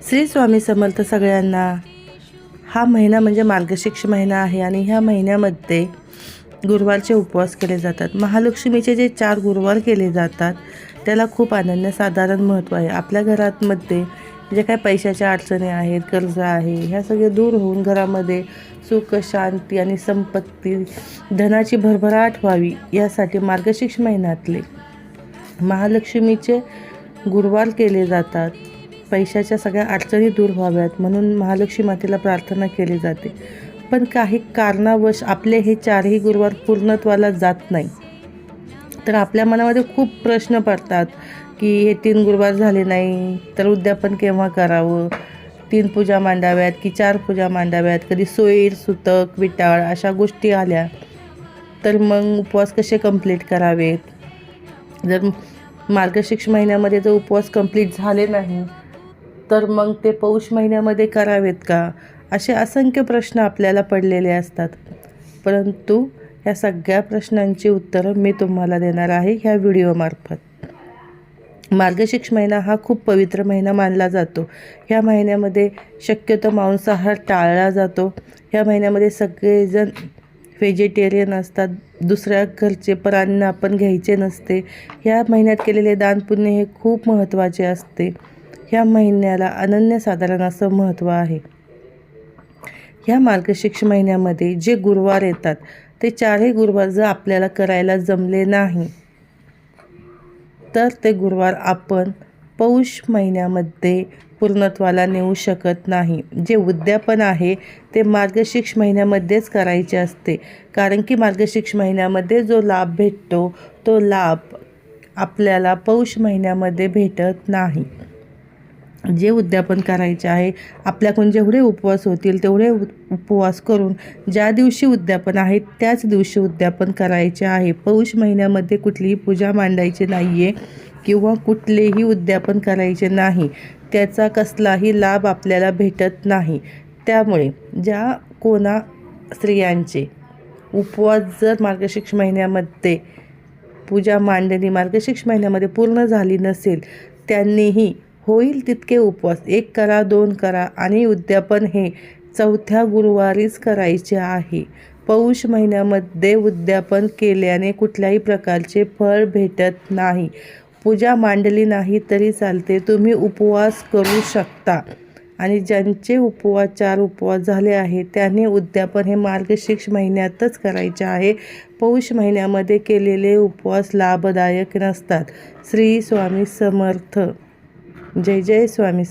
श्री स्वामी समर्थ सगळ्यांना। हा महिना म्हणजे मार्गशीर्ष महिना आहे आणि ह्या महिन्यामध्ये गुरुवारचे उपवास केले जातात। महालक्ष्मीचे जे 4 गुरुवार केले जातात त्याला खूप अनन्यसाधारण महत्त्व आहे। आपल्या घरामध्ये जे काही पैशाच्या अडचणी आहेत, कर्ज आहे, ह्या सगळे दूर होऊन घरामध्ये सुख, शांती आणि संपत्ती, धनाची भरभराट व्हावी यासाठी मार्गशीर्ष महिन्यातले महालक्ष्मीचे गुरुवार केले जातात। पैशाच्या सगळ्या अडचणी दूर व्हाव्यात म्हणून महालक्ष्मी मातेला प्रार्थना केली जाते। पण काही कारणावश आपले हे 4ही गुरुवार पूर्णत्वाला जात नाही, तर आपल्या मनामध्ये खूप प्रश्न पडतात की हे 3 गुरुवार झाले नाही तर उद्यापन केव्हा करावं, 3 पूजा मांडाव्यात की 4 पूजा मांडाव्यात, कधी सोयीर, सुतक, विटाळ अशा गोष्टी आल्या तर मग उपवास कसे कंप्लीट करावेत। जर मार्गशीर्ष महिन्यामध्ये जर उपवास कंप्लीट झाले नाही तर मग ते पौष महिन्यामध्ये करावेत का, असे असंख्य प्रश्न आपल्याला पडलेले असतात। परंतु या सगळ्या प्रश्नांची उत्तरं मी तुम्हाला देणार आहे ह्या व्हिडिओमार्फत। मार्गशीर्ष महिना हा खूप पवित्र महिना मानला जातो। ह्या महिन्यामध्ये शक्यतो मांसाहार टाळला जातो। ह्या महिन्यामध्ये सगळेजण व्हेजिटेरियन असतात, दुसऱ्या घरचे परान्न आपण घ्यायचे नसते। ह्या महिन्यात केलेले दानपुण्य हे खूप महत्त्वाचे असते। ह्या महिन्याला अनन्यसाधारण असं महत्त्व आहे। ह्या मार्गशीर्ष महिन्यामध्ये जे गुरुवार येतात ते 4ही गुरुवार जर आपल्याला करायला जमले नाही तर ते गुरुवार आपण पौष महिन्यामध्ये पूर्णत्वाला नेऊ शकत नाही। जे उद्यापन आहे ते मार्गशीर्ष महिन्यामध्येच करायचे असते, कारण की मार्गशीर्ष महिन्यामध्ये जो लाभ भेटतो तो लाभ आपल्याला पौष महिन्यामध्ये भेटत नाही। जे उद्यापन करायचे आहे, आपल्याकडून जेवढे उपवास होतील तेवढे उपवास करून ज्या दिवशी उद्यापन आहे त्याच दिवशी उद्यापन करायचे आहे। पौष महिन्यामध्ये कुठलीही पूजा मांडायची नाही आहे किंवा कुठलेही उद्यापन करायचे नाही, त्याचा कसलाही लाभ आपल्याला भेटत नाही। त्यामुळे ज्या कोणा स्त्रियांचे उपवास जर मार्गशीर्ष महिन्यामध्ये पूजा मांडणी मार्गशीर्ष महिन्यामध्ये पूर्ण झाली नसेल, त्यांनीही होईल तितके उपवास 1 करा, 2 करा आणि उद्यापन हे 4थ्या गुरुवारीच करायचे आहे। पौष महिन्यामध्ये उद्यापन केल्याने कुठल्याही प्रकारचे फळ भेटत नाही। पूजा मांडली नाही तरी चालते, तुम्ही उपवास करू शकता। आणि ज्यांचे उपवास 4 उपवास झाले आहे त्यांनी उद्यापन हे मार्गशीर्ष महिन्यातच करायचे आहे। पौष महिन्यामध्ये केलेले उपवास लाभदायक नसतात। श्री स्वामी समर्थ। जय जय स्वामी।